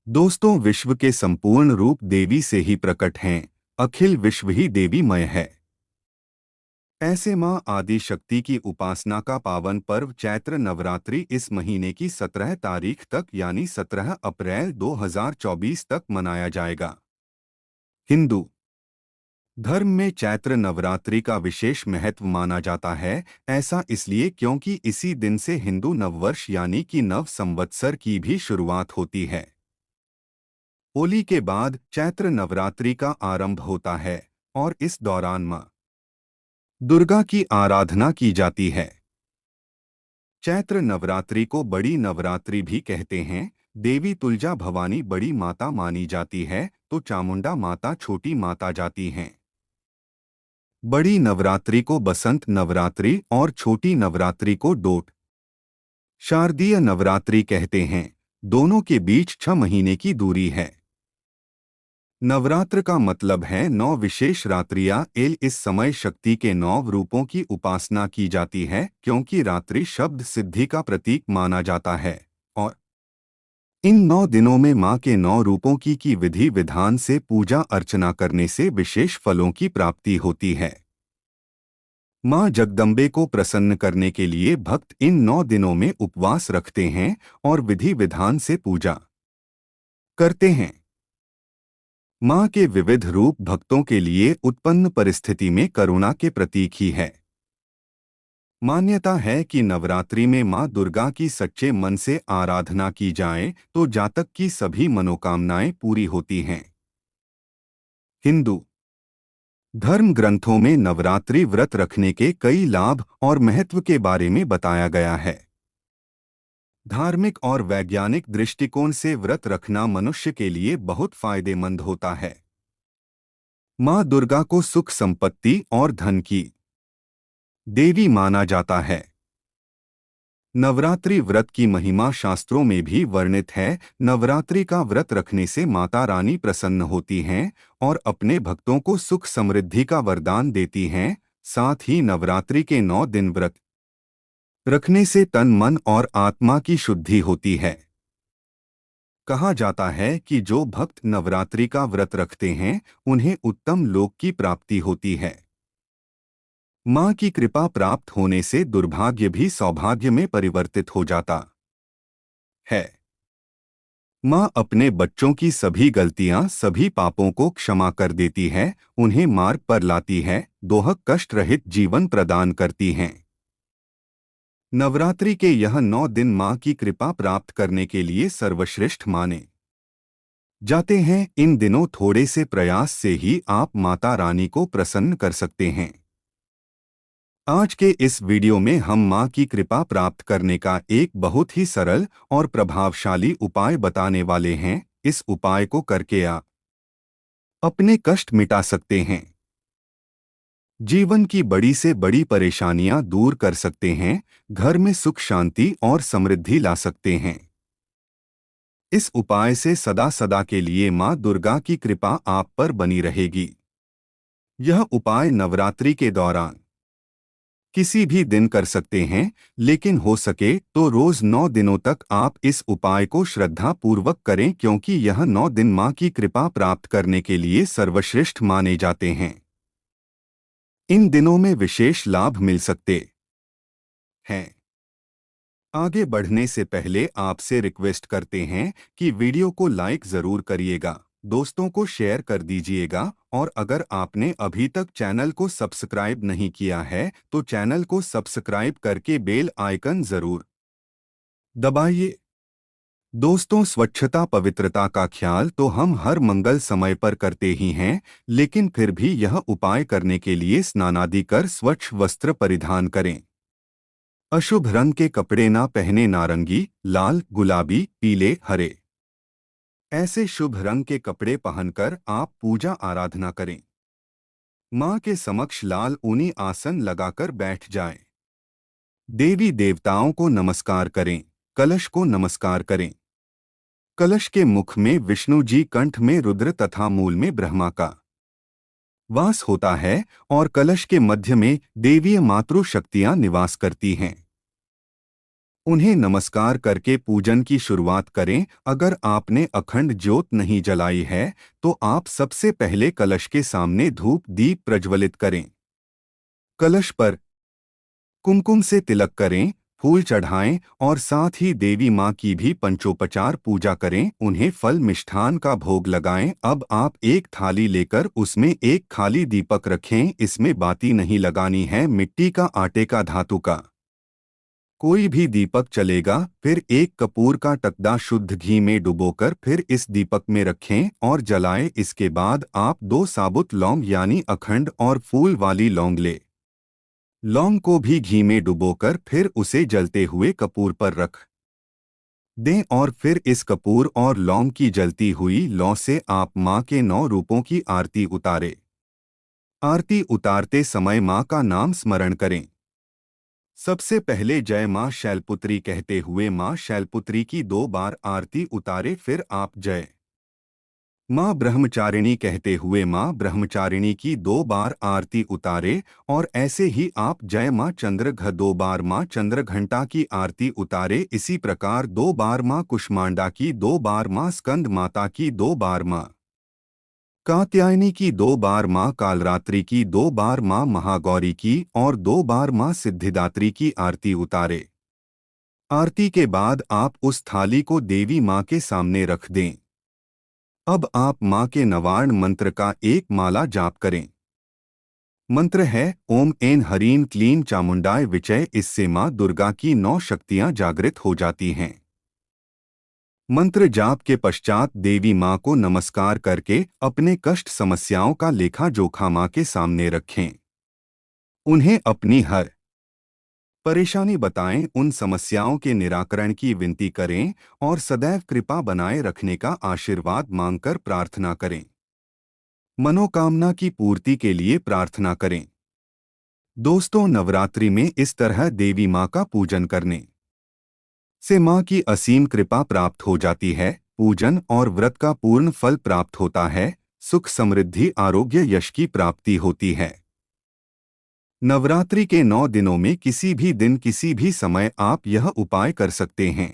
दोस्तों, विश्व के संपूर्ण रूप देवी से ही प्रकट हैं। अखिल विश्व ही देवीमय है। ऐसे मां आदि शक्ति की उपासना का पावन पर्व चैत्र नवरात्रि इस महीने की 17 तारीख तक यानी 17 अप्रैल 2024 तक मनाया जाएगा। हिंदू धर्म में चैत्र नवरात्रि का विशेष महत्व माना जाता है। ऐसा इसलिए क्योंकि इसी दिन से हिंदू नववर्ष यानी कि नव संवत्सर की भी शुरुआत होती है। होली के बाद चैत्र नवरात्रि का आरंभ होता है और इस दौरान मां दुर्गा की आराधना की जाती है। चैत्र नवरात्रि को बड़ी नवरात्रि भी कहते हैं। देवी तुलजा भवानी बड़ी माता मानी जाती है तो चामुंडा माता छोटी माता जाती हैं। बड़ी नवरात्रि को बसंत नवरात्रि और छोटी नवरात्रि को डोट शारदीय नवरात्रि कहते हैं। दोनों के बीच 6 महीने की दूरी है। नवरात्र का मतलब है 9 विशेष रात्रियां। इस समय शक्ति के 9 रूपों की उपासना की जाती है क्योंकि रात्रि शब्द सिद्धि का प्रतीक माना जाता है और इन 9 दिनों में मां के 9 रूपों की विधि विधान से पूजा अर्चना करने से विशेष फलों की प्राप्ति होती है। मां जगदम्बे को प्रसन्न करने के लिए भक्त इन 9 दिनों में उपवास रखते हैं और विधि विधान से पूजा करते हैं। मां के विविध रूप भक्तों के लिए उत्पन्न परिस्थिति में करुणा के प्रतीक ही है। मान्यता है कि नवरात्रि में मां दुर्गा की सच्चे मन से आराधना की जाए तो जातक की सभी मनोकामनाएं पूरी होती हैं। हिंदू धर्म ग्रंथों में नवरात्रि व्रत रखने के कई लाभ और महत्व के बारे में बताया गया है। धार्मिक और वैज्ञानिक दृष्टिकोण से व्रत रखना मनुष्य के लिए बहुत फायदेमंद होता है। मां दुर्गा को सुख संपत्ति और धन की देवी माना जाता है। नवरात्रि व्रत की महिमा शास्त्रों में भी वर्णित है। नवरात्रि का व्रत रखने से माता रानी प्रसन्न होती हैं और अपने भक्तों को सुख समृद्धि का वरदान देती हैं। साथ ही नवरात्रि के 9 दिन व्रत रखने से तन मन और आत्मा की शुद्धि होती है। कहा जाता है कि जो भक्त नवरात्रि का व्रत रखते हैं उन्हें उत्तम लोक की प्राप्ति होती है। मां की कृपा प्राप्त होने से दुर्भाग्य भी सौभाग्य में परिवर्तित हो जाता है। मां अपने बच्चों की सभी गलतियां सभी पापों को क्षमा कर देती है, उन्हें मार्ग पर लाती है, दोहक कष्ट रहित जीवन प्रदान करती हैं। नवरात्रि के यह 9 दिन मां की कृपा प्राप्त करने के लिए सर्वश्रेष्ठ माने जाते हैं। इन दिनों थोड़े से प्रयास से ही आप माता रानी को प्रसन्न कर सकते हैं। आज के इस वीडियो में हम मां की कृपा प्राप्त करने का एक बहुत ही सरल और प्रभावशाली उपाय बताने वाले हैं। इस उपाय को करके आप अपने कष्ट मिटा सकते हैं, जीवन की बड़ी से बड़ी परेशानियां दूर कर सकते हैं, घर में सुख शांति और समृद्धि ला सकते हैं। इस उपाय से सदा सदा के लिए मां दुर्गा की कृपा आप पर बनी रहेगी। यह उपाय नवरात्रि के दौरान किसी भी दिन कर सकते हैं, लेकिन हो सके तो रोज 9 दिनों तक आप इस उपाय को श्रद्धा पूर्वक करें क्योंकि यह 9 दिन मां की कृपा प्राप्त करने के लिए सर्वश्रेष्ठ माने जाते हैं। इन दिनों में विशेष लाभ मिल सकते हैं। आगे बढ़ने से पहले आपसे रिक्वेस्ट करते हैं कि वीडियो को लाइक जरूर करिएगा, दोस्तों को शेयर कर दीजिएगा और अगर आपने अभी तक चैनल को सब्सक्राइब नहीं किया है तो चैनल को सब्सक्राइब करके बेल आइकन जरूर दबाइए। दोस्तों, स्वच्छता पवित्रता का ख्याल तो हम हर मंगल समय पर करते ही हैं, लेकिन फिर भी यह उपाय करने के लिए स्नानादि कर स्वच्छ वस्त्र परिधान करें। अशुभ रंग के कपड़े ना पहने। नारंगी, लाल, गुलाबी, पीले, हरे ऐसे शुभ रंग के कपड़े पहनकर आप पूजा आराधना करें। मां के समक्ष लाल ऊनी आसन लगाकर बैठ जाएं। देवी देवताओं को नमस्कार करें, कलश को नमस्कार करें। कलश के मुख में विष्णु जी, कंठ में रुद्र तथा मूल में ब्रह्मा का वास होता है और कलश के मध्य में देवीय मातृ शक्तियां निवास करती हैं। उन्हें नमस्कार करके पूजन की शुरुआत करें। अगर आपने अखंड ज्योत नहीं जलाई है तो आप सबसे पहले कलश के सामने धूप दीप प्रज्वलित करें। कलश पर कुमकुम से तिलक करें, फूल चढ़ाएं और साथ ही देवी माँ की भी पंचोपचार पूजा करें। उन्हें फल मिष्ठान का भोग लगाएं। अब आप एक थाली लेकर उसमें एक खाली दीपक रखें। इसमें बाती नहीं लगानी है, मिट्टी का, आटे का, धातु का कोई भी दीपक चलेगा। फिर एक कपूर का टकदा शुद्ध घी में डुबोकर फिर इस दीपक में रखें और जलाएं। इसके बाद आप 2 साबुत लौंग यानी अखंड और फूल वाली लौंग ले लौंग को भी घी में डुबोकर फिर उसे जलते हुए कपूर पर रख दें और फिर इस कपूर और लौंग की जलती हुई लौ से आप माँ के 9 रूपों की आरती उतारें। आरती उतारते समय माँ का नाम स्मरण करें। सबसे पहले जय माँ शैलपुत्री कहते हुए माँ शैलपुत्री की 2 बार आरती उतारे। फिर आप जय माँ ब्रह्मचारिणी कहते हुए माँ ब्रह्मचारिणी की 2 बार आरती उतारे और ऐसे ही आप जय माँ चंद्रघ 2 बार माँ चंद्रघंटा की आरती उतारे। इसी प्रकार 2 बार माँ कुष्मांडा की, 2 बार माँ स्कंद माता की, 2 बार माँ कात्यायनी की, 2 बार माँ कालरात्रि की, 2 बार माँ महागौरी की और 2 बार माँ सिद्धिदात्री की आरती उतारे। आरती के बाद आप उस थाली को देवी माँ के सामने रख दें। अब आप माँ के नवार्ण मंत्र का एक माला जाप करें। मंत्र है ओम ऐं ह्रीं क्लीं चामुंडाय विचय। इससे माँ दुर्गा की 9 शक्तियाँ जागृत हो जाती हैं। मंत्र जाप के पश्चात देवी माँ को नमस्कार करके अपने कष्ट समस्याओं का लेखा जोखा माँ के सामने रखें। उन्हें अपनी हर परेशानी बताएं, उन समस्याओं के निराकरण की विनती करें और सदैव कृपा बनाए रखने का आशीर्वाद मांगकर प्रार्थना करें। मनोकामना की पूर्ति के लिए प्रार्थना करें। दोस्तों, नवरात्रि में इस तरह देवी माँ का पूजन करने से माँ की असीम कृपा प्राप्त हो जाती है। पूजन और व्रत का पूर्ण फल प्राप्त होता है। सुख, समृद्धि, आरोग्य, यश की प्राप्ति होती है। नवरात्रि के 9 दिनों में किसी भी दिन किसी भी समय आप यह उपाय कर सकते हैं।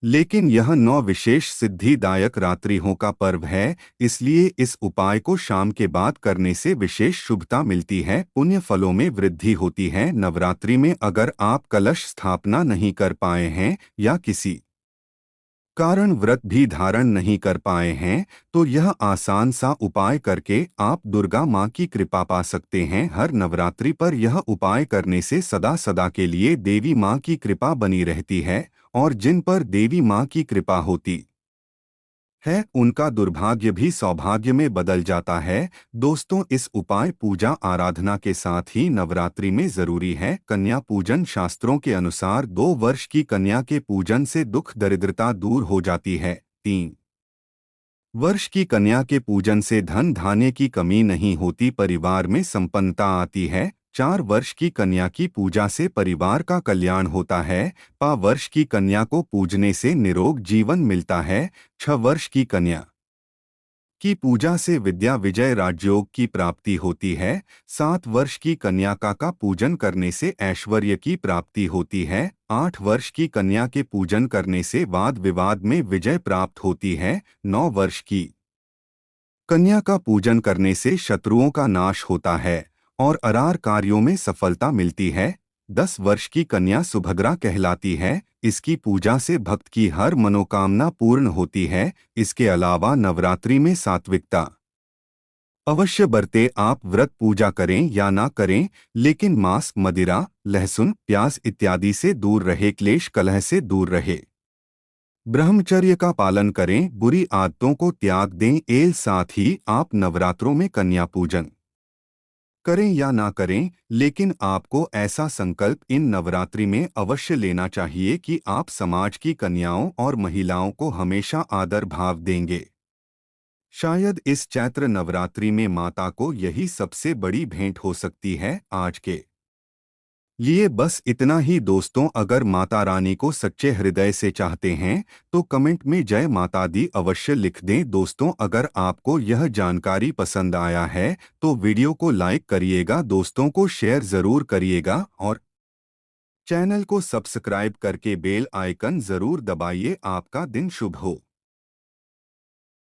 लेकिन यह 9 विशेष सिद्धिदायक रात्रियों का पर्व है, इसलिए इस उपाय को शाम के बाद करने से विशेष शुभता मिलती है, पुण्य फलों में वृद्धि होती है। नवरात्रि में अगर आप कलश स्थापना नहीं कर पाए हैं या किसी कारण व्रत भी धारण नहीं कर पाए हैं तो यह आसान सा उपाय करके आप दुर्गा माँ की कृपा पा सकते हैं। हर नवरात्रि पर यह उपाय करने से सदा सदा के लिए देवी माँ की कृपा बनी रहती है और जिन पर देवी माँ की कृपा होती है उनका दुर्भाग्य भी सौभाग्य में बदल जाता है। दोस्तों, इस उपाय पूजा आराधना के साथ ही नवरात्रि में जरूरी है कन्या पूजन। शास्त्रों के अनुसार 2 वर्ष की कन्या के पूजन से दुख दरिद्रता दूर हो जाती है। 3 वर्ष की कन्या के पूजन से धन धान्य की कमी नहीं होती, परिवार में संपन्नता आती है। 4 वर्ष की कन्या की पूजा से परिवार का कल्याण होता है। 5 वर्ष की कन्या को पूजने से निरोग जीवन मिलता है। 6 वर्ष की कन्या की पूजा से विद्या विजय राजयोग की प्राप्ति होती है। 7 वर्ष की कन्या का पूजन करने से ऐश्वर्य की प्राप्ति होती है। 8 वर्ष की कन्या के पूजन करने से वाद विवाद में विजय प्राप्त होती है। 9 वर्ष की कन्या का पूजन करने से शत्रुओं का नाश होता है और अरार कार्यों में सफलता मिलती है। 10 वर्ष की कन्या सुभद्रा कहलाती है। इसकी पूजा से भक्त की हर मनोकामना पूर्ण होती है। इसके अलावा नवरात्रि में सात्विकता अवश्य बरते। आप व्रत पूजा करें या ना करें, लेकिन मांस, मदिरा, लहसुन, प्याज इत्यादि से दूर रहे, क्लेश कलह से दूर रहे, ब्रह्मचर्य का पालन करें, बुरी आदतों को त्याग दें। साथ ही आप नवरात्रों में कन्या पूजन करें या ना करें, लेकिन आपको ऐसा संकल्प इन नवरात्रि में अवश्य लेना चाहिए कि आप समाज की कन्याओं और महिलाओं को हमेशा आदर भाव देंगे। शायद इस चैत्र नवरात्रि में माता को यही सबसे बड़ी भेंट हो सकती है। आज के लिए बस इतना ही दोस्तों। अगर माता रानी को सच्चे हृदय से चाहते हैं तो कमेंट में जय माता दी अवश्य लिख दें। दोस्तों, अगर आपको यह जानकारी पसंद आया है तो वीडियो को लाइक करिएगा, दोस्तों को शेयर ज़रूर करिएगा और चैनल को सब्सक्राइब करके बेल आइकन जरूर दबाइए। आपका दिन शुभ हो।